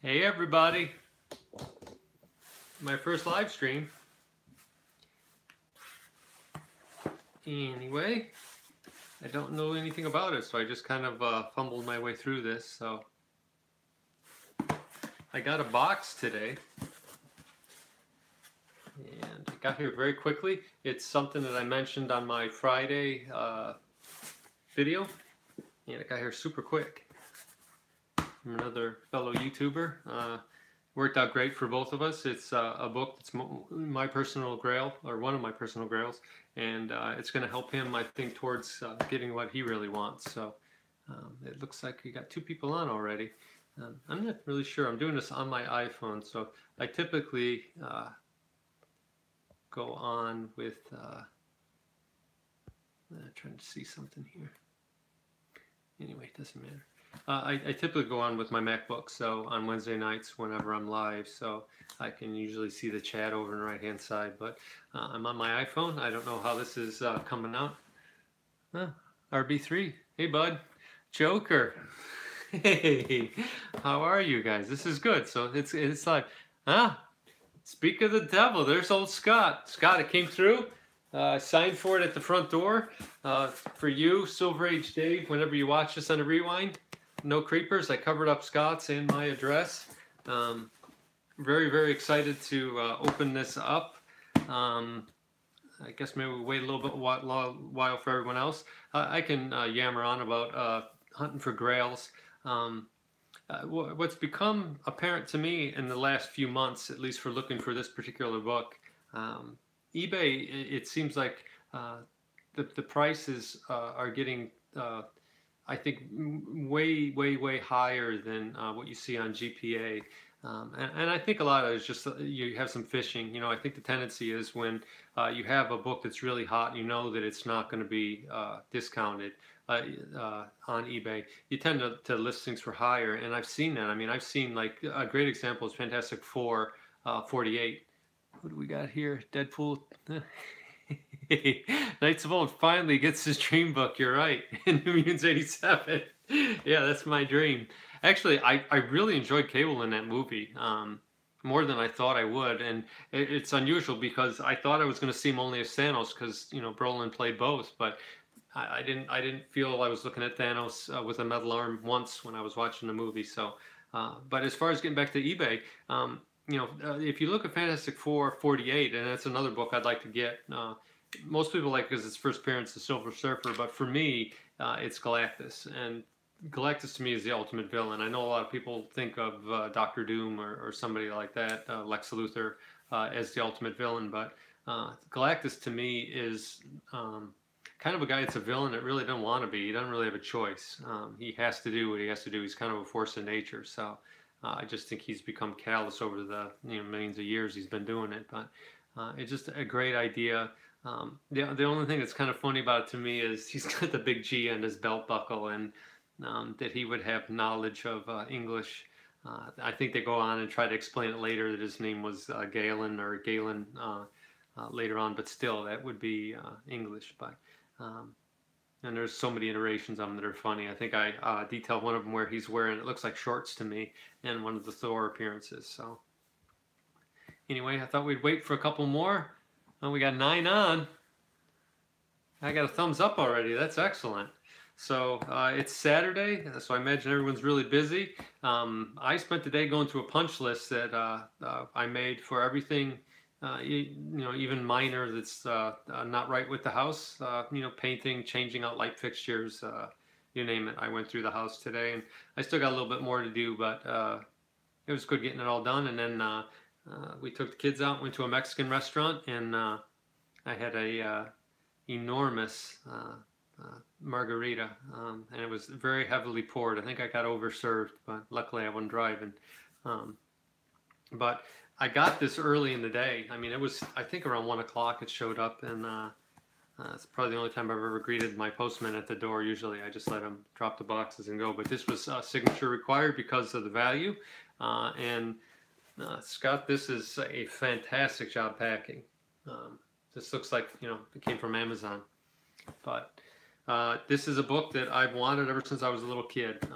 Hey everybody, my first live stream. Anyway, I don't know anything about it, so I just kind of fumbled my way through this. So I got a box today, and it got here very quickly. It's something that I mentioned on my Friday video, and it got here super quick from another fellow YouTuber. Worked out great for both of us. It's a book that's my personal grail, or one of my personal grails, and it's going to help him, I think, towards getting what he really wants. So it looks like we got two people on already. I'm not really sure. I'm doing this on my iPhone, so I typically go on with. Trying to see something here. Anyway, it doesn't matter. I typically go on with my MacBook, so on Wednesday nights whenever I'm live, so I can usually see the chat over on the right hand side, but I'm on my iPhone. I don't know how this is coming out. RB3, hey bud. Joker, hey, how are you guys? This is good. So it's like, speak of the devil, there's old Scott. Scott, it came through. Signed for it at the front door. For you, Silver Age Dave, whenever you watch this on a rewind, no creepers. I covered up Scott's and my address. Very, very excited to open this up. I guess maybe we'll wait a little bit while for everyone else. I can yammer on about hunting for grails. What's become apparent to me in the last few months, at least for looking for this particular book, eBay, it seems like the prices are getting, I think, way higher than what you see on GPA. And I think a lot of it is just you have some fishing. You know, I think the tendency is when you have a book that's really hot, you know that it's not going to be discounted on eBay. You tend to list things for higher, and I've seen that. I mean, I've seen, like, a great example is Fantastic Four 48. What do we got here? Deadpool. Knights of Old finally gets his dream book. You're right. New Mutants 87. Yeah, that's my dream. Actually, I really enjoyed Cable in that movie, more than I thought I would, and it's unusual because I thought I was going to see him only as Thanos because, you know, Brolin played both, but I didn't feel I was looking at Thanos with a metal arm once when I was watching the movie. So, but as far as getting back to eBay, you know, if you look at Fantastic Four 48, and that's another book I'd like to get. Most people like it because it's first appearance of Silver Surfer, but for me, it's Galactus, and Galactus to me is the ultimate villain. I know a lot of people think of Doctor Doom or somebody like that, Lex Luthor, as the ultimate villain, but Galactus to me is kind of a guy that's a villain that really doesn't want to be. He doesn't really have a choice. He has to do what he has to do. He's kind of a force of nature. So I just think he's become callous over the millions of years he's been doing it. But it's just a great idea. The only thing that's kind of funny about it to me is he's got the big G on his belt buckle, and that he would have knowledge of English. I think they go on and try to explain it later that his name was Galen or Galen later on, but still that would be English. But and there's so many iterations of them that are funny. I think I detailed one of them where he's wearing, it looks like shorts to me, in one of the Thor appearances. So anyway, I thought we'd wait for a couple more. Oh, we got 9 on. I got a thumbs up already. That's excellent. So it's Saturday, so I imagine everyone's really busy. I spent the day going through a punch list that I made for everything, you know, even minor that's not right with the house. You know, painting, changing out light fixtures, you name it. I went through the house today, and I still got a little bit more to do, but it was good getting it all done. And then we took the kids out, went to a Mexican restaurant, and I had a enormous margarita, and it was very heavily poured. I think I got overserved, but luckily I wasn't driving. But I got this early in the day. I mean, it was, I think, around 1 o'clock it showed up, and it's probably the only time I've ever greeted my postman at the door. Usually I just let him drop the boxes and go, but this was signature required because of the value. And Scott, this is a fantastic job packing. This looks like, you know, it came from Amazon. But this is a book that I've wanted ever since I was a little kid.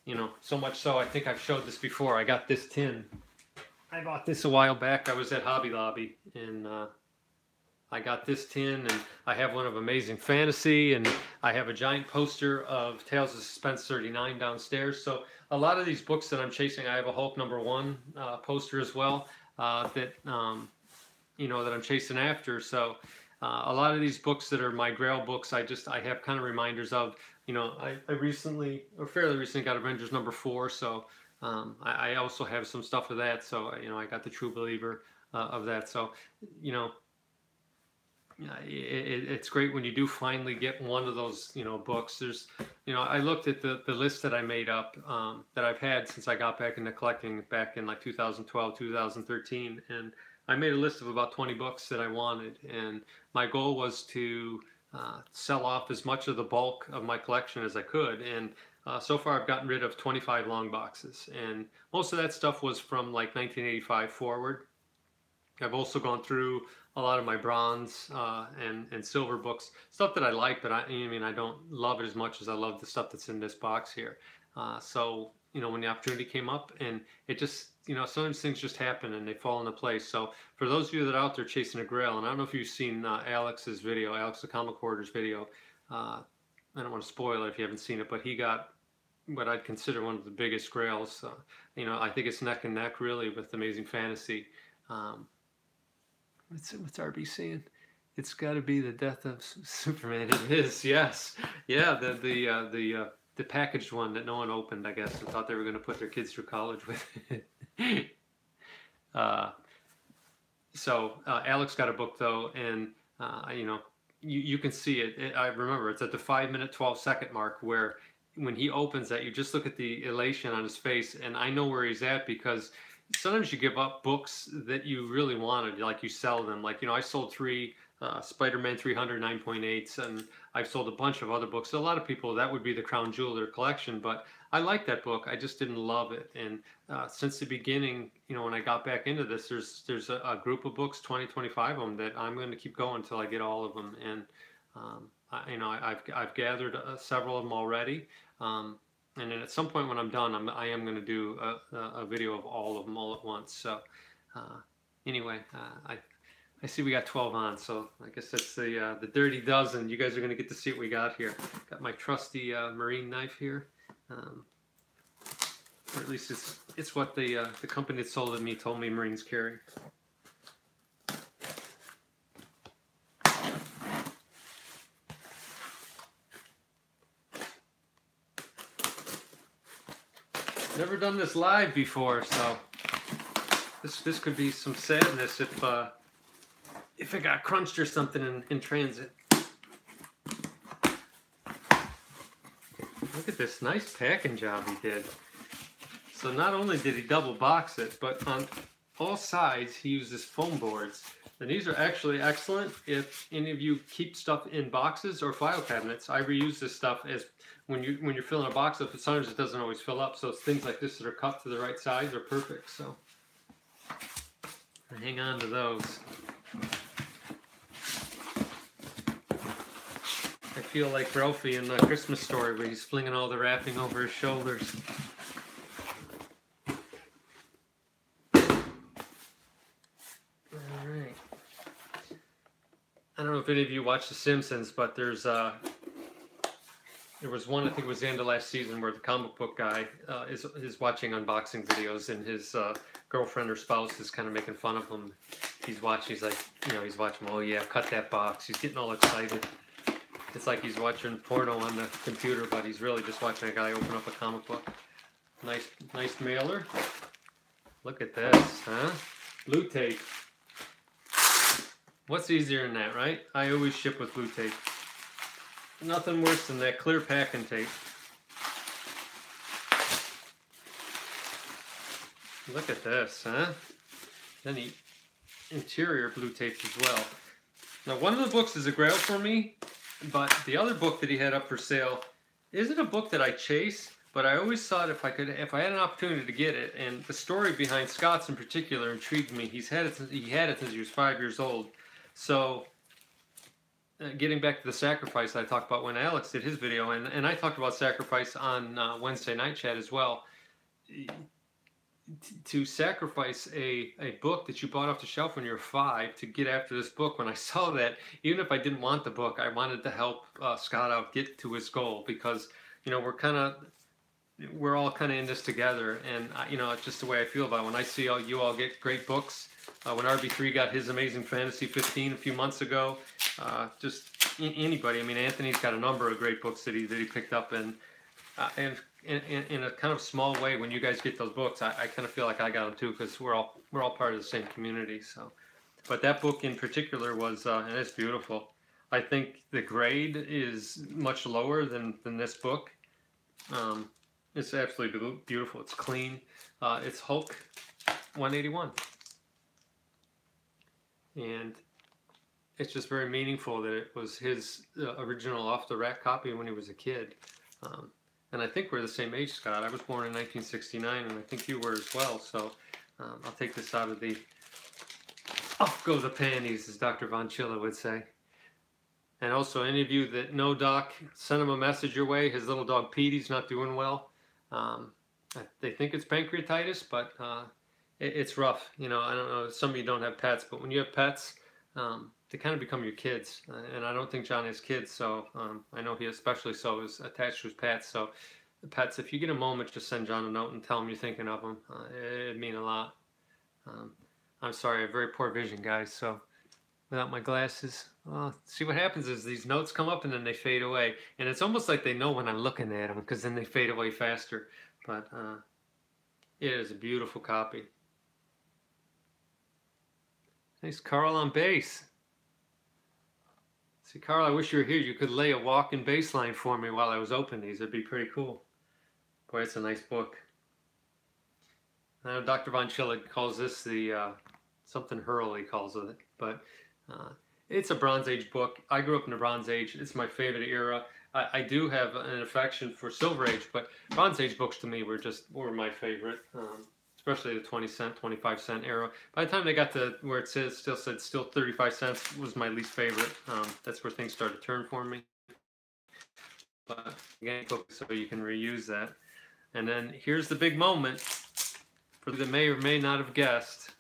You know, so much so, I think I've showed this before. I got this tin. I bought this a while back. I was at Hobby Lobby, and I got this tin, and I have one of Amazing Fantasy, and I have a giant poster of Tales of Suspense 39 downstairs. So a lot of these books that I'm chasing, I have a Hulk #1 poster as well, that you know, that I'm chasing after. So a lot of these books that are my Grail books, I have kind of reminders of. You know, I recently, or fairly recently, got Avengers #4, so I also have some stuff of that. So you know, I got the True Believer of that. So you know, it's great when you do finally get one of those, you know, books. There's, you know, I looked at the list that I made up, that I've had since I got back into collecting back in like 2012, 2013, and I made a list of about 20 books that I wanted, and my goal was to sell off as much of the bulk of my collection as I could, and so far I've gotten rid of 25 long boxes, and most of that stuff was from like 1985 forward. I've also gone through a lot of my bronze and silver books, stuff that I like, but I mean, I don't love it as much as I love the stuff that's in this box here. So, you know, when the opportunity came up, and it just, you know, sometimes things just happen and they fall into place. So for those of you that are out there chasing a Grail, and I don't know if you've seen Alex's video, Alex the Comic Hoarder's video, I don't want to spoil it if you haven't seen it, but he got what I'd consider one of the biggest Grails. You know, I think it's neck and neck really with Amazing Fantasy. What's RB saying? It's got to be the death of Superman. It is, yes, yeah. The packaged one that no one opened, I guess, and thought they were going to put their kids through college with it. So Alex got a book though, and you know, you can see it. I remember it's at the 5-minute 12-second mark where when he opens that, you just look at the elation on his face, and I know where he's at because sometimes you give up books that you really wanted, like you sell them. Like, you know, I sold 3 Spider-Man 300 9.8s, and I've sold a bunch of other books. So a lot of people, that would be the crown jewel of their collection, but I like that book. I just didn't love it. And since the beginning, you know, when I got back into this, there's a group of books, 20, 25 of them, that I'm going to keep going until I get all of them. And you know, I've gathered several of them already. And then at some point when I'm done, I am going to do a video of all of them all at once. So anyway, I see we at 12 on, so I guess that's the dirty dozen. You guys are going to get to see what we got here. Got my trusty marine knife here, or at least it's what the company that sold it to me told me Marines carry. Never done this live before, so this could be some sadness if it got crunched or something in transit. Look at this nice packing job he did. So not only did he double box it, but on all sides he uses foam boards. And these are actually excellent if any of you keep stuff in boxes or file cabinets. I reuse this stuff as when you're filling a box up, sometimes it doesn't always fill up. So it's things like this that are cut to the right size are perfect. So hang on to those. I feel like Ralphie in the Christmas Story where he's flinging all the wrapping over his shoulders. Alright. I don't know if any of you watch The Simpsons, but there was one, I think it was the end of last season, where the comic book guy is watching unboxing videos, and his girlfriend or spouse is kind of making fun of him. He's watching, he's like, you know, he's watching, oh yeah, cut that box. He's getting all excited. It's like he's watching porno on the computer, but he's really just watching a guy open up a comic book. Nice mailer. Look at this, huh? Blue tape. What's easier than that, right? I always ship with blue tape. Nothing worse than that clear packing tape. Look at this, huh? Then the interior blue tape as well. Now, one of the books is a Grail for me, but the other book that he had up for sale isn't a book that I chase, but I always thought if I had an opportunity to get it, and the story behind Scott's in particular intrigued me. He had it since he was 5 years old. So getting back to the sacrifice I talked about when Alex did his video, and I talked about sacrifice on Wednesday night chat as well. To sacrifice a book that you bought off the shelf when you were 5 to get after this book, when I saw that, even if I didn't want the book, I wanted to help Scott out get to his goal, because we're all kind of in this together, and it's just the way I feel about it. When I see you all get great books, when RB3 got his Amazing Fantasy 15 a few months ago, just anybody. I mean, Anthony's got a number of great books that he picked up, and in a kind of small way, when you guys get those books, I kind of feel like I got them too, because we're all part of the same community. So, but that book in particular was, and it's beautiful. I think the grade is much lower than this book. It's absolutely beautiful. It's clean. It's Hulk 181, and it's just very meaningful that it was his original off the rack copy when he was a kid. And I think we're the same age, Scott. I was born in 1969, and I think you were as well. So I'll take this out of the off go the panties, as Dr. Von Chilla would say. And also, any of you that know Doc, send him a message your way. His little dog Petey's not doing well. They think it's pancreatitis, but it's rough. I don't know. Some of you don't have pets, but when you have pets, they kind of become your kids. And I don't think John has kids, so I know he especially so is attached to his pets. So the pets, if you get a moment, just send John a note and tell him you're thinking of him. It'd mean a lot. I'm sorry, I have very poor vision, guys, so without my glasses, see what happens is these notes come up and then they fade away. And it's almost like they know when I'm looking at them, because then they fade away faster. But it is a beautiful copy. Thanks, Carl on bass. See, Carl, I wish you were here. You could lay a walk-in bass line for me while I was opening these. It'd be pretty cool. Boy, it's a nice book. I know Dr. Von Chilla calls this the something Hurl, he calls it, but it's a Bronze Age book. I grew up in the Bronze Age. It's my favorite era. I do have an affection for Silver Age, but Bronze Age books to me were my favorite, especially the 20-cent, 25-cent era. By the time they got to where it still said 35 cents was my least favorite. That's where things started to turn for me. But again, so you can reuse that. And then here's the big moment for those that may or may not have guessed.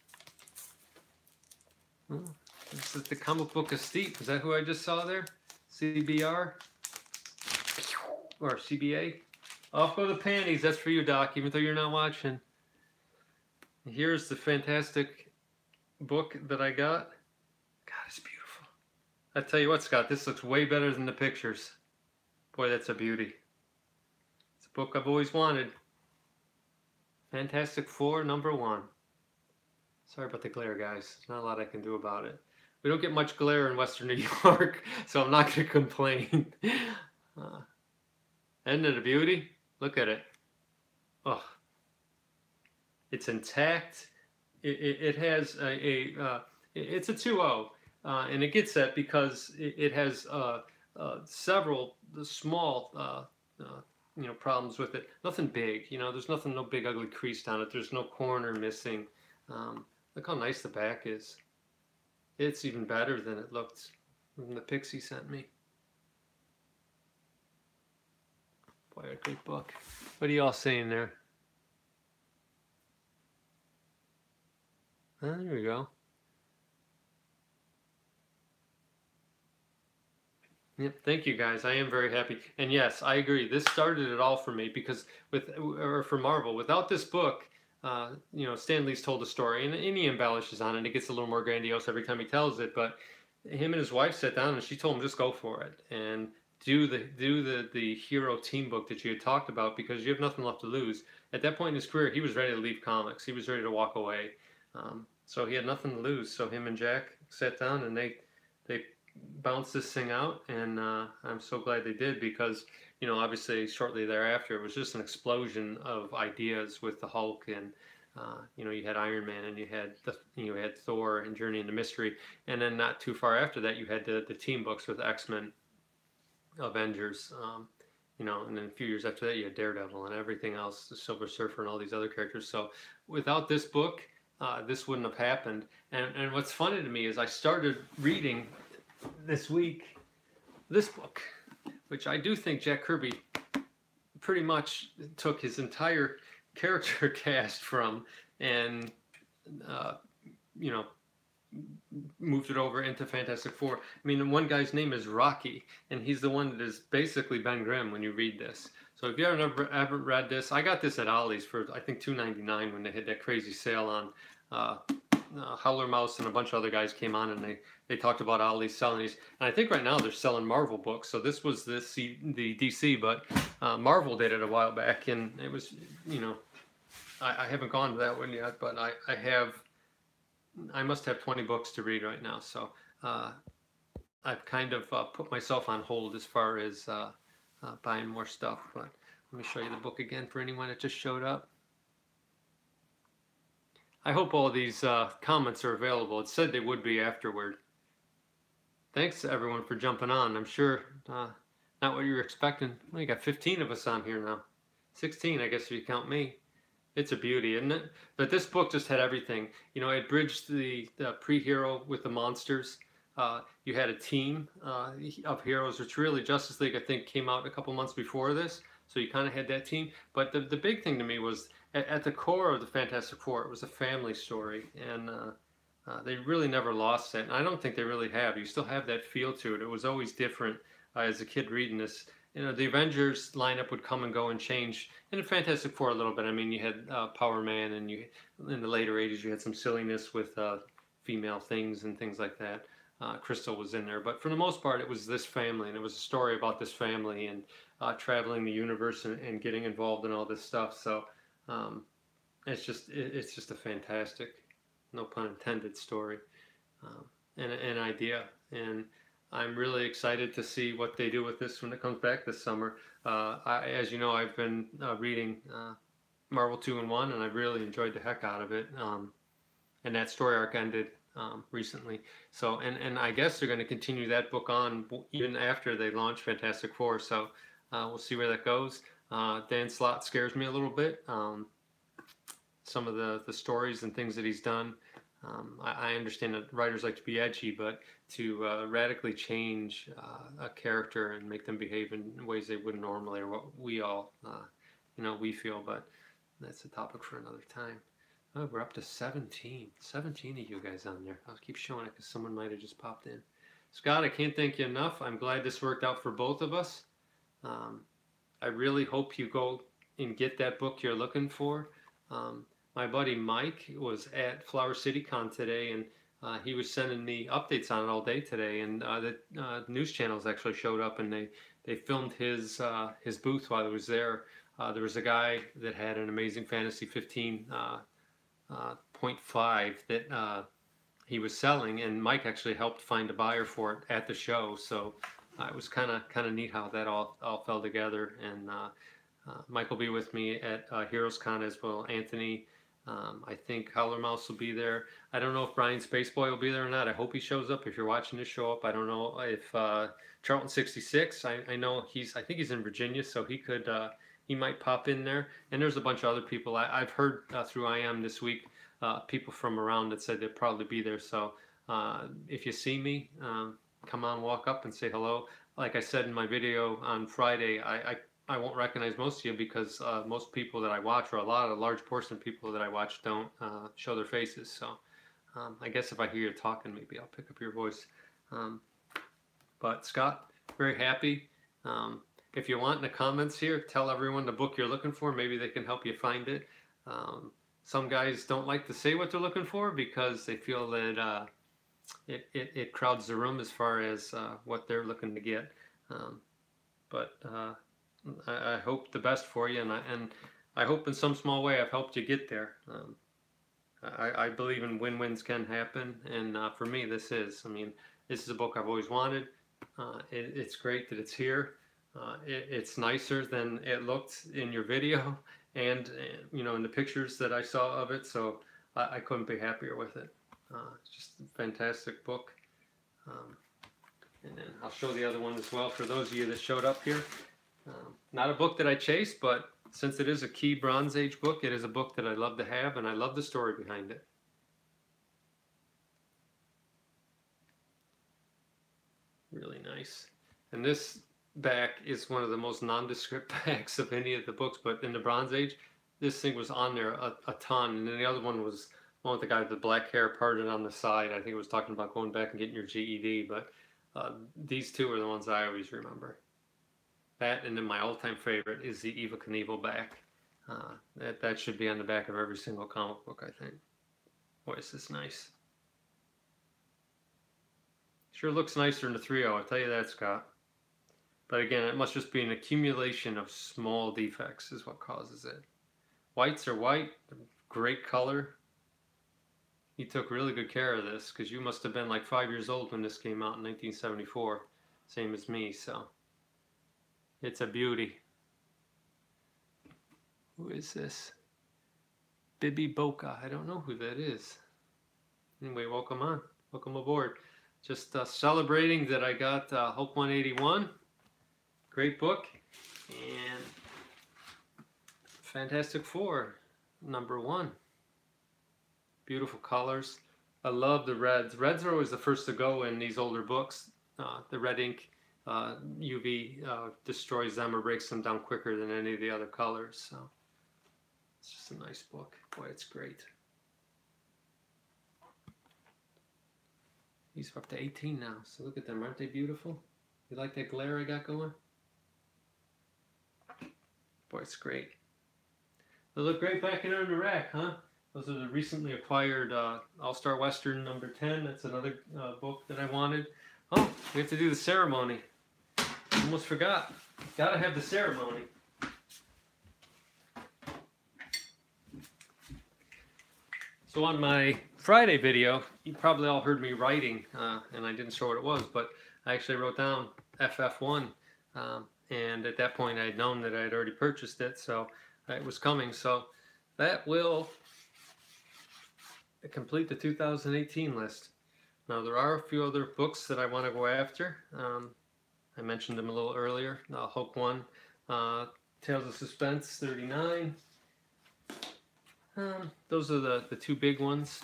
This is the comic book of Steve. Is that who I just saw there? CBR? Or CBA? Off go the panties. That's for you, Doc, even though you're not watching. Here's the fantastic book that I got. God, it's beautiful. I tell you what, Scott, this looks way better than the pictures. Boy, that's a beauty. It's a book I've always wanted. Fantastic Four, #1. Sorry about the glare, guys. There's not a lot I can do about it. We don't get much glare in Western New York, so I'm not going to complain. Isn't it a beauty? Look at it. Oh, it's intact. It has it's a 2.0, and it gets that because it has several small problems with it. Nothing big, there's no big ugly crease on it. There's no corner missing. Look how nice the back is. It's even better than it looked when the Pixie sent me. Boy, a great book. What are you all saying there? There we go. Yep, thank you guys. I am very happy. And yes, I agree. This started it all for me because for Marvel, without this book, Stan Lee's told a story and he embellishes on it. It gets a little more grandiose every time he tells it, but him and his wife sat down and she told him just go for it and do the hero team book that you had talked about because you have nothing left to lose. At that point in his career, he was ready to leave comics. He was ready to walk away. So he had nothing to lose. So him and Jack sat down and they bounced this thing out, and I'm so glad they did because obviously shortly thereafter it was just an explosion of ideas with the Hulk, and you had Iron Man, and you had Thor and Journey into Mystery, and then not too far after that you had the team books with X-Men, Avengers, and then a few years after that you had Daredevil and everything else, the Silver Surfer and all these other characters. So without this book, this wouldn't have happened. And what's funny to me is I started reading this week this book, which I do think Jack Kirby pretty much took his entire character cast from and you know, moved it over into Fantastic Four. I mean, one guy's name is Rocky, and he's the one that is basically Ben Grimm when you read this. So if you ever read this, I got this at Ollie's for I think $2.99 when they had that crazy sale on. Howler Mouse and a bunch of other guys came on and they talked about Ollie's selling these. And I think right now they're selling Marvel books. So this was the DC, but Marvel did it a while back, and it was, you know, I haven't gone to that one yet, but I must have 20 books to read right now. So I've kind of put myself on hold as far as buying more stuff. But let me show you the book again for anyone that just showed up. I hope all these comments are available. It said they would be afterward. Thanks to everyone for jumping on. I'm sure not what you were expecting. Well, you got 15 of us on here now. 16, I guess, if you count me. It's a beauty, isn't it? But this book just had everything. You know, it bridged the pre-hero with the monsters. You had a team of heroes, which really Justice League, I think, came out a couple months before this. So you kind of had that team. But the big thing to me was at the core of the Fantastic Four, it was a family story. And they really never lost that. And I don't think they really have. You still have that feel to it. It was always different as a kid reading this. You know, the Avengers lineup would come and go and change. In the Fantastic Four a little bit. I mean, you had Power Man, and you in the later 80s you had some silliness with female things and things like that. Crystal was in there, but for the most part it was this family, and it was a story about this family and traveling the universe and getting involved in all this stuff. So it's just a fantastic, no pun intended, story and an idea. And I'm really excited to see what they do with this when it comes back this summer. As you know, I've been reading Marvel 2-in-1, and I've really enjoyed the heck out of it. And that story arc ended recently. So, and I guess they're going to continue that book on even after they launch Fantastic Four. So we'll see where that goes. Dan Slott scares me a little bit. Some of the stories and things that he's done. I understand that writers like to be edgy, but to radically change a character and make them behave in ways they wouldn't normally, or what we all, we feel, but that's a topic for another time. Oh, we're up to 17 of you guys on there. I'll keep showing it because someone might have just popped in. Scott, I can't thank you enough. I'm glad this worked out for both of us. I really hope you go and get that book you're looking for. My buddy Mike was at Flower City Con today, and he was sending me updates on it all day today. And the news channels actually showed up, and they filmed his booth while I was there. There was a guy that had an Amazing Fantasy 15.5 that he was selling, and Mike actually helped find a buyer for it at the show. So it was kind of neat how that all fell together. And Mike will be with me at Heroes Con as well. Anthony. I think Howler Mouse will be there. I don't know if Brian Spaceboy will be there or not. I hope he shows up. If you're watching this show up, I don't know if Charlton 66. I know I think he's in Virginia, so he might pop in there. And there's a bunch of other people. I've heard through IM this week people from around that said they'll probably be there. So if you see me, come on, walk up and say hello. Like I said in my video on Friday, I won't recognize most of you because most people that I watch, or a large portion of people that I watch, don't show their faces. So I guess if I hear you talking, maybe I'll pick up your voice. But Scott, very happy. If you want in the comments here, tell everyone the book you're looking for. Maybe they can help you find it. Some guys don't like to say what they're looking for because they feel that it crowds the room as far as what they're looking to get. But I hope the best for you, and I hope in some small way I've helped you get there. I believe in win-wins can happen, and for me this is. I mean, this is a book I've always wanted. It's great that it's here. It's nicer than it looked in your video, and in the pictures that I saw of it. So I couldn't be happier with it. It's just a fantastic book. And then I'll show the other one as well for those of you that showed up here. Not a book that I chase, but since it is a key Bronze Age book, it is a book that I love to have, and I love the story behind it. Really nice. And this back is one of the most nondescript backs of any of the books, but in the Bronze Age, this thing was on there a ton. And then the other one was one with the guy with the black hair parted on the side. I think it was talking about going back and getting your GED, but these two are the ones I always remember. That, and then my all-time favorite is the Eva Knievel back. That should be on the back of every single comic book, I think. Boy, is this nice. Sure looks nicer in the 3.0, I'll tell you that, Scott. But again, it must just be an accumulation of small defects is what causes it. Whites are white, great color. He took really good care of this, because you must have been like 5 years old when this came out in 1974. Same as me, so it's a beauty. Who is this? Bibi Boca. I don't know who that is. Anyway, welcome on. Welcome aboard. Just celebrating that I got Hulk 181. Great book. And Fantastic Four, #1. Beautiful colors. I love the reds. Reds are always the first to go in these older books. The red ink UV destroys them or breaks them down quicker than any of the other colors. So it's just a nice book. Boy, it's great. These are up to 18 now, so look at them. Aren't they beautiful? You like that glare I got going? Boy, it's great. They look great back there in the rack, huh? Those are the recently acquired All-Star Western #10. That's another book that I wanted. Oh, we have to do the ceremony. Almost forgot. Gotta have the ceremony. So on my Friday video, you probably all heard me writing, and I didn't show what it was, but I actually wrote down FF1, and at that point I had known that I had already purchased it, so it was coming. So that will complete the 2018 list. Now there are a few other books that I want to go after. I mentioned them a little earlier. Hulk 1, Tales of Suspense 39. Those are the two big ones,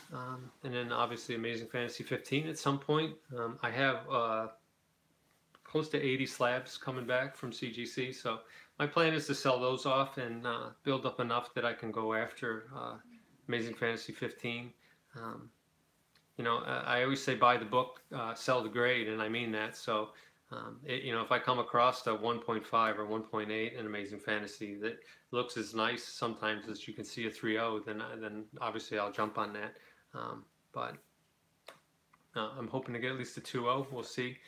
and then obviously Amazing Fantasy 15 at some point. I have close to 80 slabs coming back from CGC, so my plan is to sell those off and build up enough that I can go after Amazing Fantasy 15. You know, I always say buy the book, sell the grade, and I mean that. So, you know, if I come across a 1.5 or 1.8 in Amazing Fantasy that looks as nice sometimes as you can see a 3.0, then obviously I'll jump on that. But I'm hoping to get at least a 2.0. We'll see.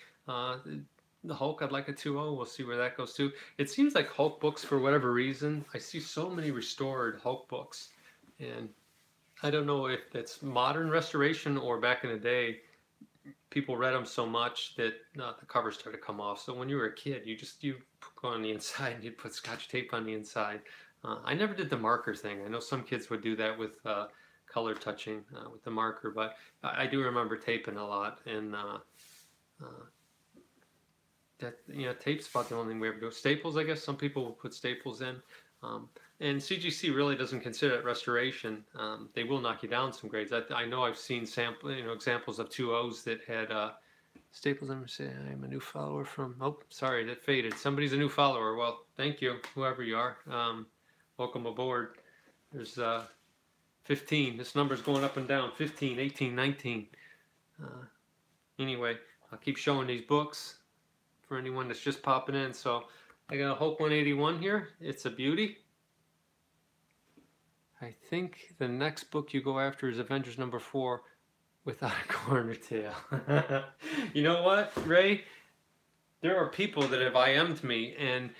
The Hulk, I'd like a 2.0. We'll see where that goes to. It seems like Hulk books, for whatever reason, I see so many restored Hulk books, and I don't know if that's modern restoration or back in the day, people read them so much that the covers started to come off. So when you were a kid, you go on the inside and you'd put Scotch tape on the inside. I never did the marker thing. I know some kids would do that with color touching with the marker, but I do remember taping a lot. And that, you know, tape's about the only thing we ever do. Staples, I guess some people will put staples in. And CGC really doesn't consider it restoration. They will knock you down some grades. I know I've seen examples of 2.0s that had staples. I'm going to say I'm a new follower from. Oh, sorry, that faded. Somebody's a new follower. Well, thank you, whoever you are. Welcome aboard. There's 15. This number's going up and down. 15, 18, 19. Anyway, I'll keep showing these books for anyone that's just popping in. So I got a Hulk 181 here. It's a beauty. I think the next book you go after is Avengers #4 without a corner tail. You know what, Ray? There are people that have IM'd me, and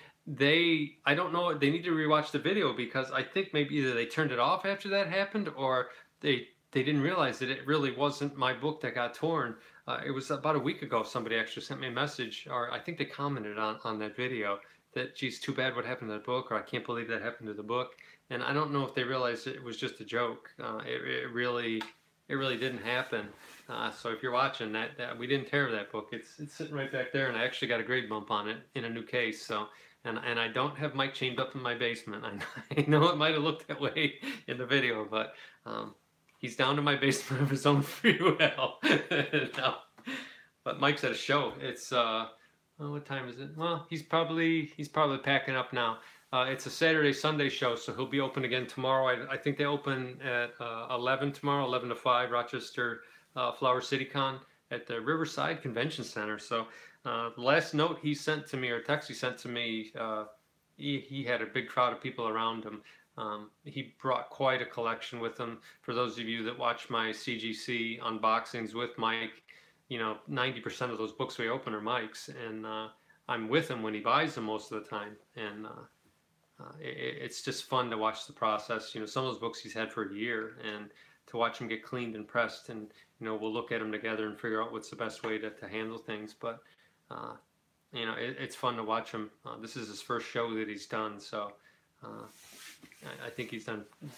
I don't know, they need to rewatch the video, because I think maybe either they turned it off after that happened, or they didn't realize that it really wasn't my book that got torn. It was about a week ago somebody actually sent me a message, or I think they commented on that video, that, geez, too bad what happened to the book, or I can't believe that happened to the book. And I don't know if they realized it was just a joke. It really didn't happen. So if you're watching that we didn't tear that book. It's sitting right back there, and I actually got a grade bump on it in a new case. So and I don't have Mike chained up in my basement. I know it might have looked that way in the video, but he's down in my basement of his own free will. No. But Mike's at a show. It's Well, what time is it? Well, he's probably packing up now. It's a Saturday Sunday show, so he'll be open again tomorrow. I think they open at 11 tomorrow, 11 to 5, Rochester Flower City Con at the Riverside Convention Center. So the last note he sent to me, or text he sent to me, he had a big crowd of people around him. He brought quite a collection with him. For those of you that watch my CGC unboxings with Mike, 90% of those books we open are Mike's, and I'm with him when he buys them most of the time. And it's just fun to watch the process. Some of those books he's had for a year, and to watch him get cleaned and pressed, and we'll look at them together and figure out what's the best way to handle things. But it's fun to watch him. This is his first show that he's done, so I think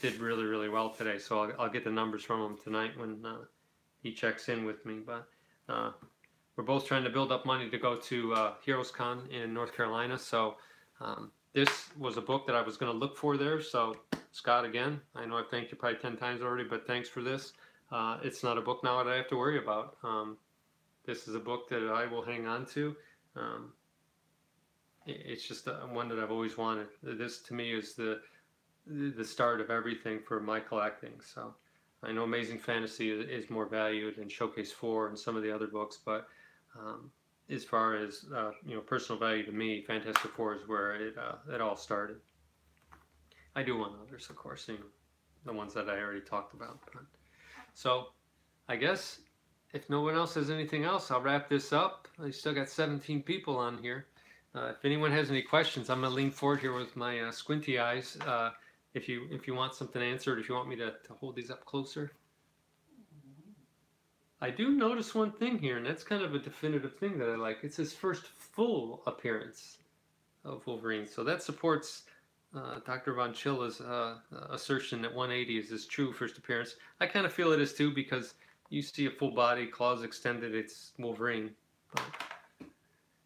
did really, really well today. So I'll get the numbers from him tonight when he checks in with me. But we're both trying to build up money to go to Heroes Con in North Carolina. So this was a book that I was going to look for there. So Scott, again, I know I've thanked you probably 10 times already, but thanks for this. It's not a book now that I have to worry about. This is a book that I will hang on to. It's just one that I've always wanted. This to me is the start of everything for my collecting. So I know Amazing Fantasy is more valued than Showcase 4 and some of the other books, but as far as personal value to me, Fantastic Four is where it all started. I do want others, of course, the ones that I already talked about. So I guess if no one else has anything else, I'll wrap this up. I still got 17 people on here. If anyone has any questions, I'm going to lean forward here with my squinty eyes. If you want something answered, if you want me to hold these up closer. I do notice one thing here, and that's kind of a definitive thing that I like. It's his first full appearance of Wolverine. So that supports Dr. Von Chilla's assertion that 180 is his true first appearance. I kind of feel it is too, because you see a full body, claws extended, it's Wolverine. But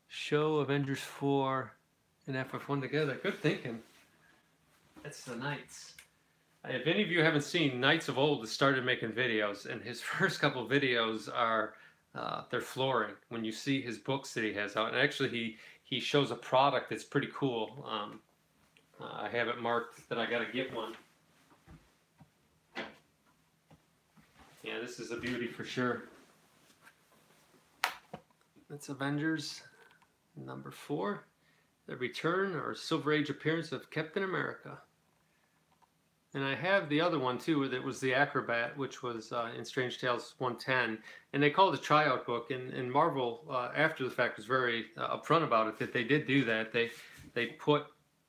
show Avengers 4 and FF1 together. Good thinking. That's the Knights. If any of you haven't seen, Knights of Old has started making videos, and his first couple of videos are they're flooring. When you see his books that he has out, and actually he shows a product that's pretty cool. I have it marked that I got to get one. Yeah, this is a beauty for sure. That's Avengers number 4, the return or Silver Age appearance of Captain America. And I have the other one too, that was the Acrobat, which was in Strange Tales 110, and they called it a tryout book. And Marvel, after the fact, was very upfront about it, that they did do that. They put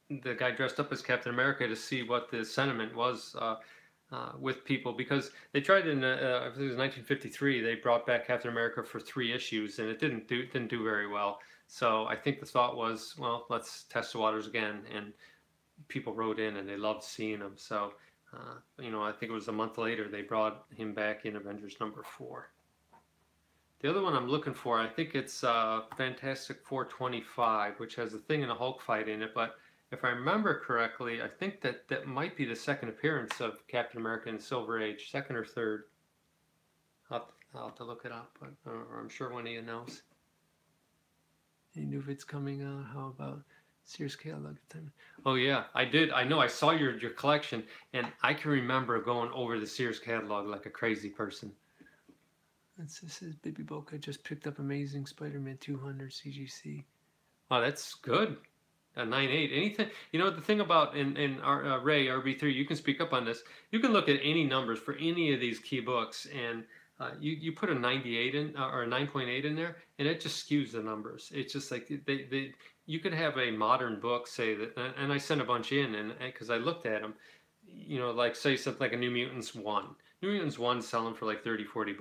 the guy dressed up as Captain America to see what the sentiment was with people, because they tried in I think it was 1953. They brought back Captain America for 3 issues, and it didn't do very well. So I think the thought was, well, let's test the waters again, and people wrote in and they loved seeing him. So I think it was a month later they brought him back in Avengers number 4. The other one I'm looking for, I think it's Fantastic Four 25, which has a Thing and a Hulk fight in it, but if I remember correctly, I think that might be the second appearance of Captain America in the Silver Age, second or third. I'll have to look it up, but I'm sure one of you knows. Any new vids coming out? How about Sears catalog? Oh yeah, I did. I know. I saw your collection, and I can remember going over the Sears catalog like a crazy person. This is Baby Boca. Just picked up Amazing Spider-Man 200 CGC. Oh, that's good. A 9.8. Anything. The thing about in Ray RB3, you can speak up on this. You can look at any numbers for any of these key books, and you put a 98 in or a 9.8 in there, and it just skews the numbers. It's just like you could have a modern book say that, and I sent a bunch in, and because I looked at them, like say something like a New Mutants 1. New Mutants 1 selling for like $30-40,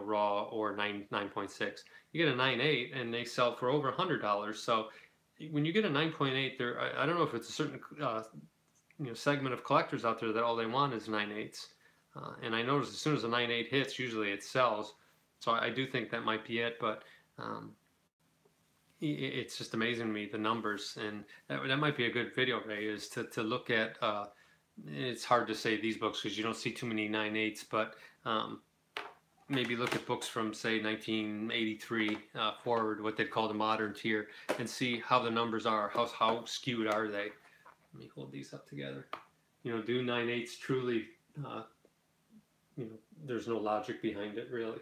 raw, or 9.6. You get a 9.8 and they sell for over $100. So when you get a 9.8, there, I don't know if it's a certain segment of collectors out there that all they want is 9.8s. And I noticed as soon as a 9.8 hits, usually it sells. So I do think that might be it, but it's just amazing to me, the numbers. And that might be a good video, Ray, is to look at, it's hard to say these books because you don't see too many 9.8s, but maybe look at books from, say, 1983 forward, what they'd call the modern tier, and see how the numbers are, how skewed are they. Let me hold these up together. You know, do 9/8 truly, you know, there's no logic behind it, really.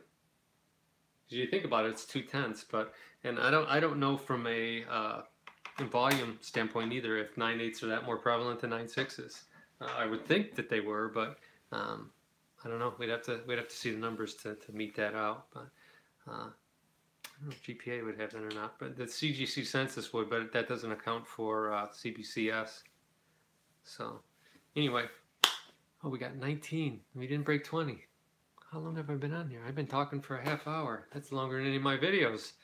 Because you think about it, it's 2/10, but, and I don't know from a volume standpoint either if 9/8 are that more prevalent than 9/6s. I would think that they were, but I don't know. We'd have to see the numbers to meet that out. But I don't know if GPA would have that or not. But the CGC census would, but that doesn't account for CBCS. So anyway, oh, we got 19. We didn't break 20. How long have I been on here? I've been talking for a half hour. That's longer than any of my videos.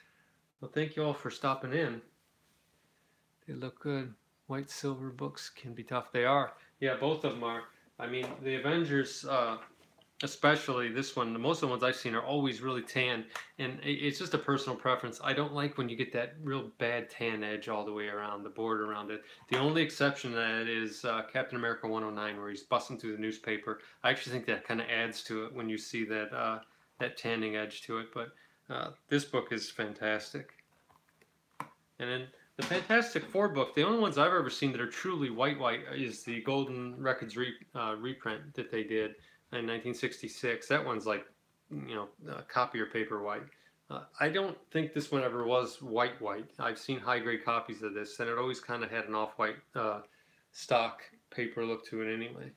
Well, thank you all for stopping in. They look good. White silver books can be tough. They are. Yeah, both of them are. I mean, the Avengers, especially this one, most of the ones I've seen are always really tan, and it's just a personal preference. I don't like when you get that real bad tan edge all the way around the border around it. The only exception to that is Captain America 109, where he's busting through the newspaper. I actually think that kind of adds to it when you see that that tanning edge to it. But this book is fantastic. And then the Fantastic Four book, the only ones I've ever seen that are truly white is the Golden Records reprint that they did in 1966. That one's like, you know, copier paper white. I don't think this one ever was white. I've seen high-grade copies of this, and it always kind of had an off-white stock paper look to it anyway.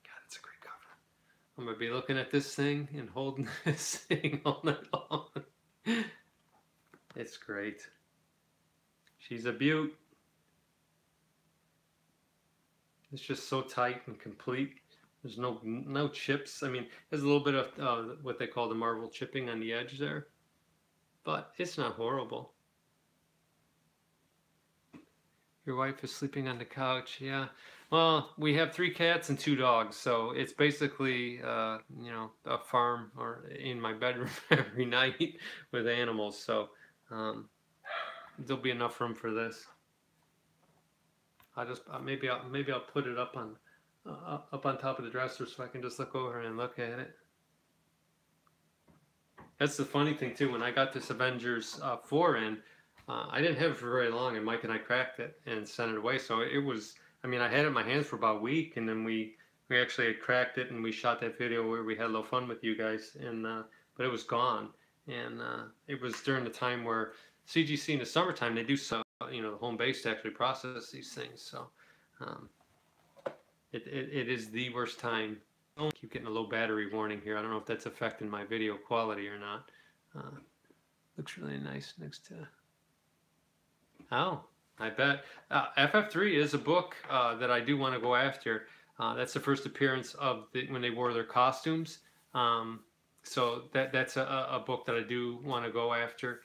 God, it's a great cover. I'm going to be looking at this thing and holding this thing all night long. It's great. She's a beaut. It's just so tight and complete. There's no chips. I mean, there's a little bit of what they call the Marvel chipping on the edge there, but it's not horrible. Your wife is sleeping on the couch. Yeah. Well, we have 3 cats and 2 dogs, so it's basically you know, a farm or in my bedroom every night with animals. So there'll be enough room for this. I just maybe I'll put it up on top of the dresser so I can just look over and look at it. That's the funny thing too. When I got this Avengers 4 in, I didn't have it for very long, and Mike and I cracked it and sent it away. So it was, I mean, I had it in my hands for about a week, and then we actually had cracked it, and we shot that video where we had a little fun with you guys, and but it was gone, and it was during the time where CGC in the summertime, they do so, you know, the home base to actually process these things. So it is the worst time. I keep getting a low battery warning here. I don't know if that's affecting my video quality or not. Looks really nice next to. Oh, I bet. FF3 is a book that I do want to go after. That's the first appearance of when they wore their costumes. So that's a book that I do want to go after.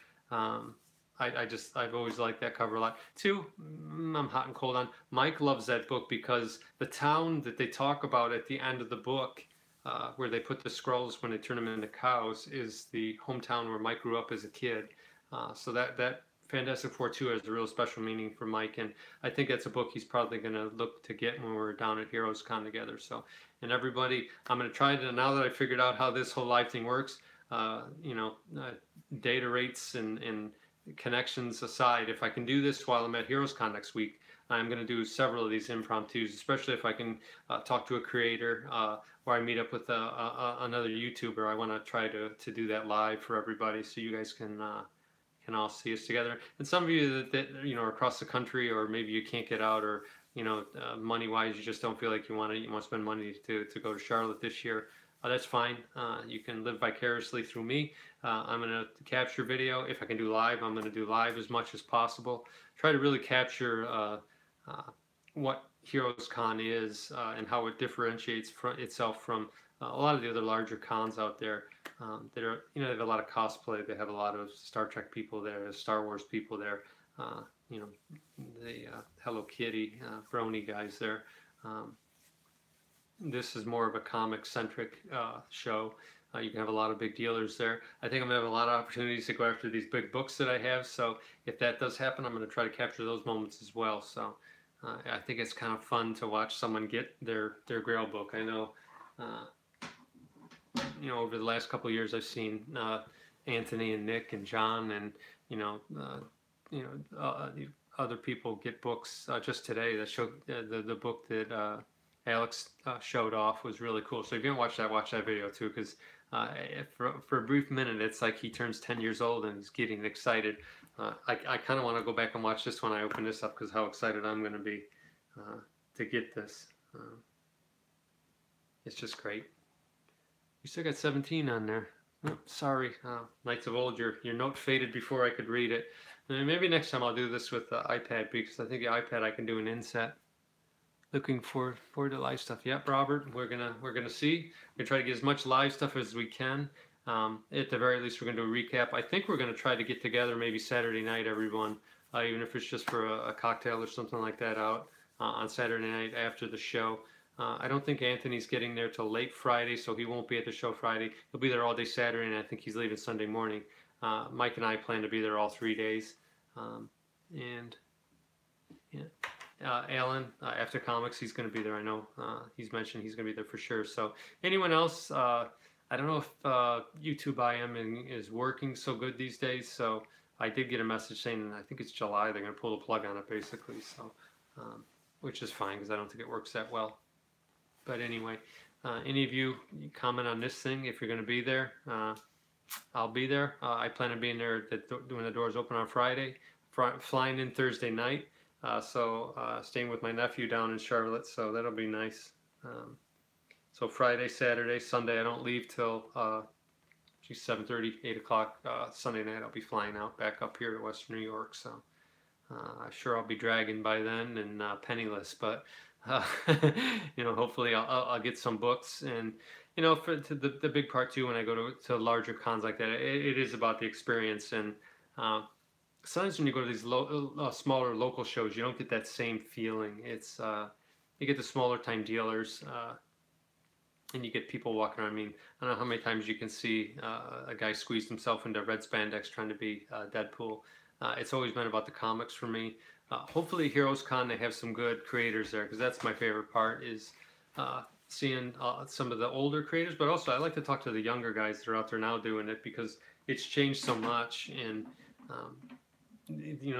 I've always liked that cover a lot. 2, I'm hot and cold on. Mike loves that book because the town that they talk about at the end of the book, where they put the scrolls when they turn them into cows, is the hometown where Mike grew up as a kid. So that Fantastic Four 2 has a real special meaning for Mike, and I think that's a book he's probably going to look to get when we're down at Heroes Con together. So, and everybody, I'm going to try to, now that I figured out how this whole live thing works, you know, data rates and connections aside, if I can do this while I'm at Heroes Con next week, I'm going to do several of these impromptus, especially if I can talk to a creator or I meet up with another YouTuber. I want to try to do that live for everybody so you guys can all see us together. And some of you that you know are across the country, or maybe you can't get out, or you know money-wise you just don't feel like you want to spend money to go to Charlotte this year. That's fine. You can live vicariously through me. I'm going to capture video. If I can do live, I'm going to do live as much as possible. Try to really capture what Heroes Con is and how it differentiates itself from a lot of the other larger cons out there that are, you know, they have a lot of cosplay. They have a lot of Star Trek people there, Star Wars people there, you know, the Hello Kitty, Brony guys there. This is more of a comic-centric show. You can have a lot of big dealers there. I think I'm going to have a lot of opportunities to go after these big books that I have. So if that does happen, I'm going to try to capture those moments as well. So I think it's kind of fun to watch someone get their Grail book. I know over the last couple of years, I've seen Anthony and Nick and John and you know uh, the other people get books. Just today, that showed the book that Alex showed off was really cool. So if you haven't watched that, watch that video too, because for a brief minute, it's like he turns 10 years old and he's getting excited. I kind of want to go back and watch this when I open this up because how excited I'm going to be to get this. It's just great. You still got 17 on there. Oh, sorry, Knights of Old, your note faded before I could read it. Maybe next time I'll do this with the iPad because I think the iPad I can do an inset. Looking for the live stuff. Yep, Robert, we're gonna see. We're gonna try to get as much live stuff as we can. At the very least, we're gonna do a recap. I think we're gonna try to get together maybe Saturday night, everyone, even if it's just for a cocktail or something like that out on Saturday night after the show. I don't think Anthony's getting there till late Friday, so he won't be at the show Friday. He'll be there all day Saturday, and I think he's leaving Sunday morning. Mike and I plan to be there all 3 days. And yeah, Alan, after comics, he's going to be there. I know he's mentioned he's going to be there for sure. So anyone else, I don't know if YouTube IM is working so good these days. So I did get a message saying I think it's July they're going to pull the plug on it basically. So which is fine because I don't think it works that well. But anyway, any of you comment on this thing if you're going to be there. I'll be there. I plan on being there when the doors open on Friday, flying in Thursday night. So staying with my nephew down in Charlotte, so that'll be nice. So Friday, Saturday, Sunday, I don't leave till 7:30, 8 o'clock. Sunday night, I'll be flying out back up here to Western New York. So I'm sure I'll be dragging by then and penniless, but hopefully I'll get some books. And for the big part too, when I go to larger cons like that, it is about the experience. And sometimes when you go to these smaller local shows, you don't get that same feeling. It's you get the smaller time dealers, and you get people walking around. I mean, I don't know how many times you can see a guy squeeze himself into red spandex trying to be Deadpool. It's always been about the comics for me. Hopefully Heroes Con, they have some good creators there, because that's my favorite part, is seeing some of the older creators, but also I like to talk to the younger guys that are out there now doing it, because it's changed so much. And you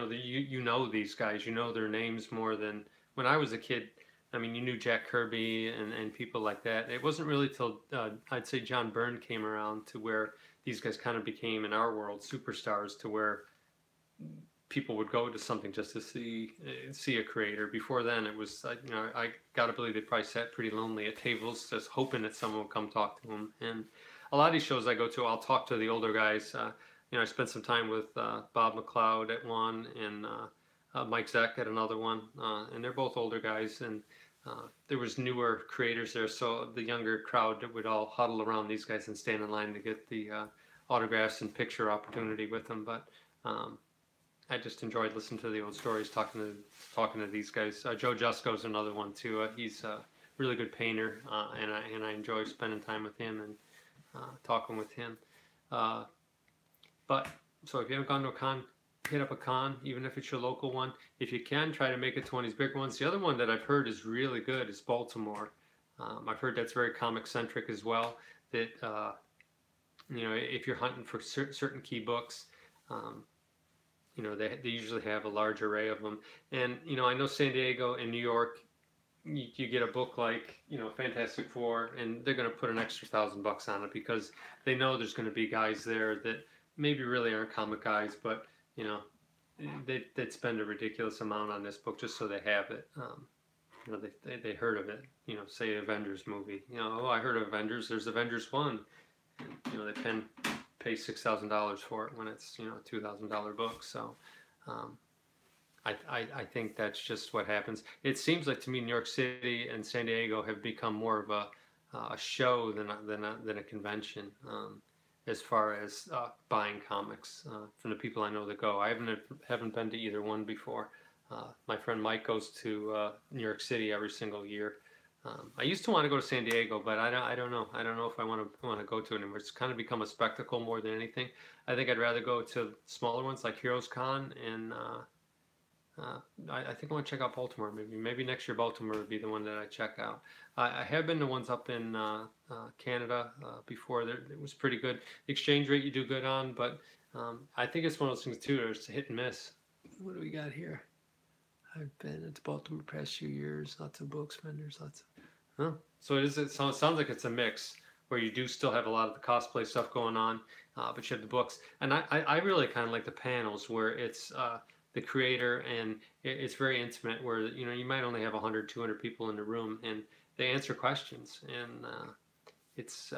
know these guys, you know their names more than when I was a kid. I mean, you knew Jack Kirby and people like that. It wasn't really till I'd say John Byrne came around to where these guys kind of became, in our world, superstars, to where people would go to something just to see a creator. Before then, it was I gotta believe they probably sat pretty lonely at tables, just hoping that someone would come talk to them. And a lot of these shows I go to, I'll talk to the older guys. I spent some time with Bob McLeod at one, and Mike Zeck at another one, and they're both older guys. And there was newer creators there, so the younger crowd would all huddle around these guys and stand in line to get the autographs and picture opportunity with them. But I just enjoyed listening to the old stories, talking to these guys. Joe Jusko's another one too. He's a really good painter, and I enjoy spending time with him and talking with him. But so if you haven't gone to a con, hit up a con, even if it's your local one. If you can, try to make it to one of these big ones. The other one that I've heard is really good is Baltimore. I've heard that's very comic centric as well. That if you're hunting for certain key books, they usually have a large array of them. And I know San Diego and New York, you get a book like Fantastic Four, and they're going to put an extra $1,000 on it because they know there's going to be guys there that maybe really aren't comic guys, but they'd spend a ridiculous amount on this book just so they have it. They heard of it. Say Avengers movie. I heard of Avengers. There's Avengers 1. And, they pay $6,000 for it when it's a $2,000 book. So I think that's just what happens. It seems like to me New York City and San Diego have become more of a show than a convention. As far as buying comics from the people I know that go. I haven't been to either one before. My friend Mike goes to New York City every single year. I used to want to go to San Diego, but I don't know. I don't know if I want to go to it anymore. It's kind of become a spectacle more than anything. I think I'd rather go to smaller ones like Heroes Con and I think I want to check out Baltimore. Maybe next year Baltimore would be the one that I check out. I have been to ones up in Canada before. It was pretty good. The exchange rate you do good on, but I think it's one of those things too. There's hit and miss. What do we got here? I've been to Baltimore the past few years. Lots of books, vendors, lots of. Huh. So it is. It sounds like it's a mix where you do still have a lot of the cosplay stuff going on, but you have the books. And I really kind of like the panels where it's the creator and it's very intimate. Where you might only have 100, 200 people in the room and they answer questions, and it's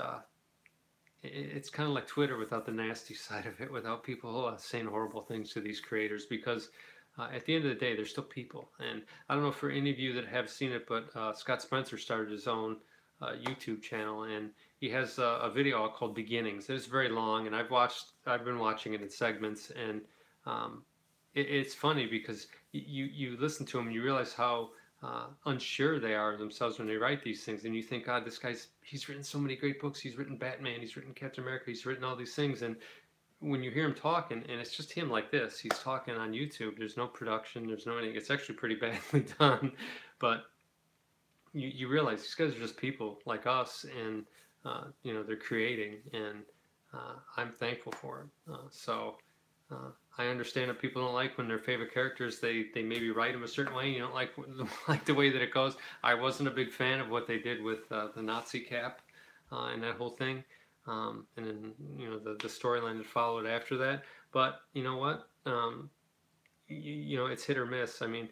it's kind of like Twitter without the nasty side of it, without people saying horrible things to these creators, because at the end of the day, they're still people. And I don't know for any of you that have seen it, but Scott Spencer started his own YouTube channel, and he has a video called Beginnings. It's very long, and I've been watching it in segments, and it's funny because you listen to him and you realize how unsure they are themselves when they write these things, and you think, God, he's written so many great books. He's written Batman, he's written Captain America, he's written all these things, and when you hear him talking, and it's just him like this, he's talking on YouTube. There's no production, there's no anything. It's actually pretty badly done, but you realize these guys are just people like us, and they're creating, and I'm thankful for it. I understand that people don't like when their favorite characters, they maybe write them a certain way. You don't like the way that it goes. I wasn't a big fan of what they did with the Nazi cap and that whole thing. And then the storyline that followed after that. But you know what? It's hit or miss. I mean,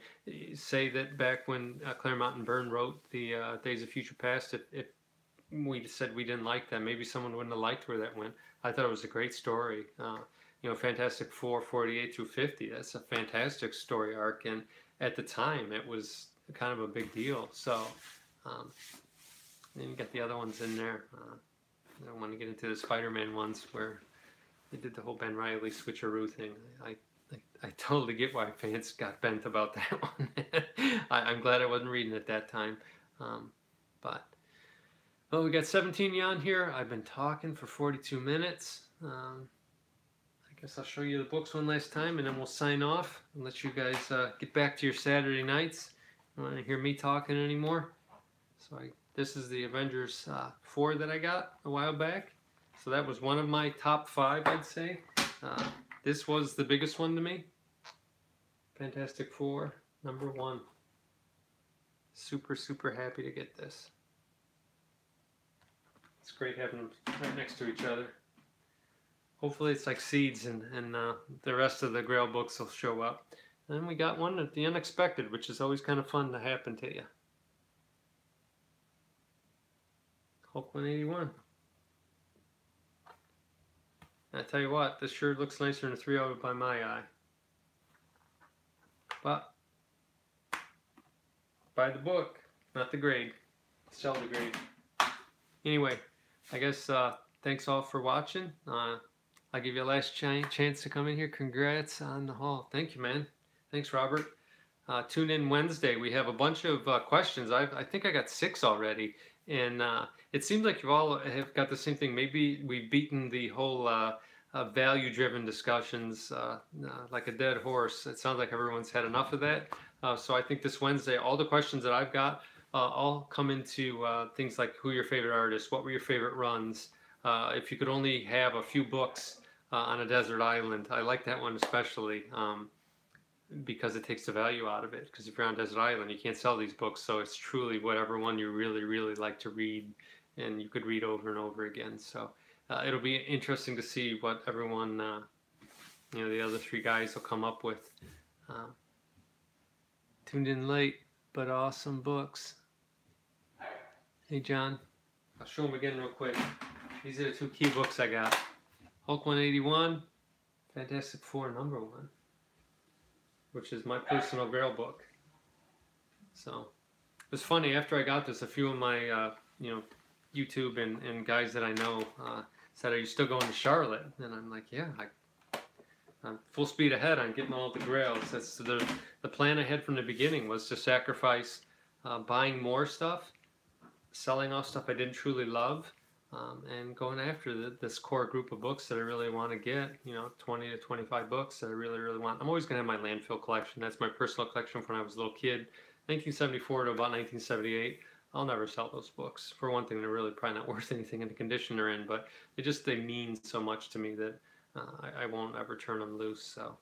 say that back when Claremont and Byrne wrote the Days of Future Past, if we said we didn't like that, maybe someone wouldn't have liked where that went. I thought it was a great story. Fantastic Four 48 through 50. That's a fantastic story arc, and at the time it was kind of a big deal. So then you got the other ones in there. I don't want to get into the Spider-Man ones where they did the whole Ben Reilly switcheroo thing. I totally get why fans got bent about that one. I'm glad I wasn't reading at that time. We got 17 on here. I've been talking for 42 minutes. I guess I'll show you the books one last time, and then we'll sign off and let you guys get back to your Saturday nights. You don't want to hear me talking anymore. This is the Avengers 4 that I got a while back. So that was one of my top 5, I'd say. This was the biggest one to me. Fantastic Four, number 1. Super, super happy to get this. It's great having them right next to each other. Hopefully it's like seeds, and the rest of the Grail books will show up. And we got one at the unexpected, which is always kind of fun to happen to you. Hulk 181. I tell you what, this sure looks nicer than a 3/0 by my eye. But buy the book, not the grade. Sell the grade. Anyway, I guess thanks all for watching. I'll give you a last chance to come in here. Congrats on the haul. Thank you, man. Thanks, Robert. Tune in Wednesday. We have a bunch of questions. I think I got 6 already. And it seems like you all have got the same thing. Maybe we've beaten the whole value-driven discussions like a dead horse. It sounds like everyone's had enough of that. So I think this Wednesday, all the questions that I've got all come into things like who are your favorite artists, what were your favorite runs, if you could only have a few books on a desert island. I like that one especially. Because it takes the value out of it. Because if you're on a desert island, you can't sell these books, so it's truly whatever one you really, really like to read, and you could read over and over again. So it'll be interesting to see what everyone, the other 3 guys will come up with. Tuned in late, but awesome books. Hey, John. I'll show them again real quick. These are the 2 key books I got. Hulk 181, Fantastic Four number 1. Which is my personal Grail book. So it's funny, after I got this, a few of my YouTube and guys that I know said, "Are you still going to Charlotte?" And I'm like, "Yeah, I'm full speed ahead on getting all the Grails." That's the plan I had from the beginning, was to sacrifice buying more stuff, selling off stuff I didn't truly love, and going after this core group of books that I really want to get, 20 to 25 books that I really, really want. I'm always going to have my landfill collection. That's my personal collection from when I was a little kid, 1974 to about 1978. I'll never sell those books. For one thing, they're really probably not worth anything in the condition they're in, but they mean so much to me that I won't ever turn them loose. So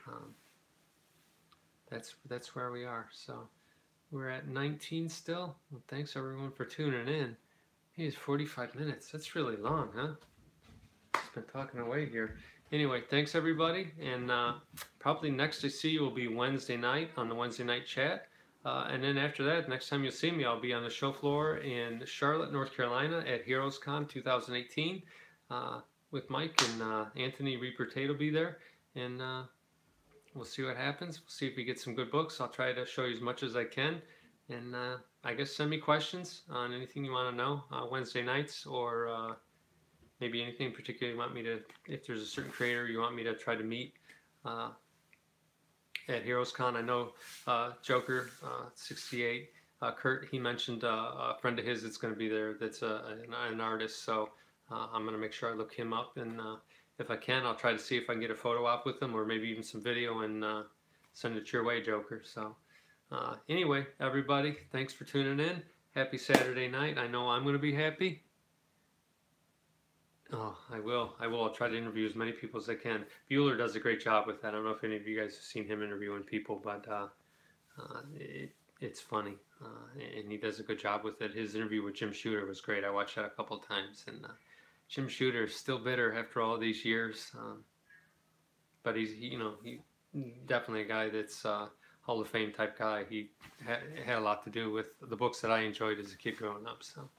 um, that's where we are. So we're at 19 still. Well, thanks everyone for tuning in. It's 45 minutes. That's really long, huh? Just been talking away here. Anyway, thanks everybody, and probably next I see you will be Wednesday night on the Wednesday night chat. And then after that, next time you see me, I'll be on the show floor in Charlotte, North Carolina at HeroesCon 2018 with Mike and Anthony Reaper Tate will be there. And we'll see what happens. We'll see if we get some good books. I'll try to show you as much as I can. And I guess send me questions on anything you want to know Wednesday nights, or maybe anything in particular you want me to, if there's a certain creator you want me to try to meet at HeroesCon. I know Joker 68, Kurt, he mentioned a friend of his that's going to be there that's an artist, so I'm going to make sure I look him up, and if I can, I'll try to see if I can get a photo op with him, or maybe even some video, and send it your way, Joker. So anyway, everybody, thanks for tuning in. Happy Saturday night. I know I'm going to be happy. Oh, I will. I'll try to interview as many people as I can. Bueller does a great job with that. I don't know if any of you guys have seen him interviewing people, but it's funny, and he does a good job with it. His interview with Jim Shooter was great. I watched that a couple of times, and Jim Shooter is still bitter after all these years, but he's definitely a guy that's Hall of Fame type guy. He had a lot to do with the books that I enjoyed as a kid growing up. So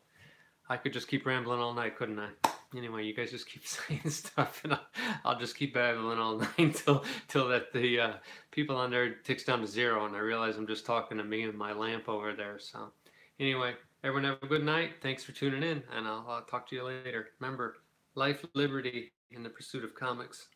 I could just keep rambling all night, couldn't I? Anyway, you guys just keep saying stuff, and I'll just keep babbling all night till that the people on there ticks down to 0, and I realize I'm just talking to me and my lamp over there. So anyway, everyone have a good night. Thanks for tuning in, and I'll talk to you later. Remember, life, liberty, in the pursuit of comics.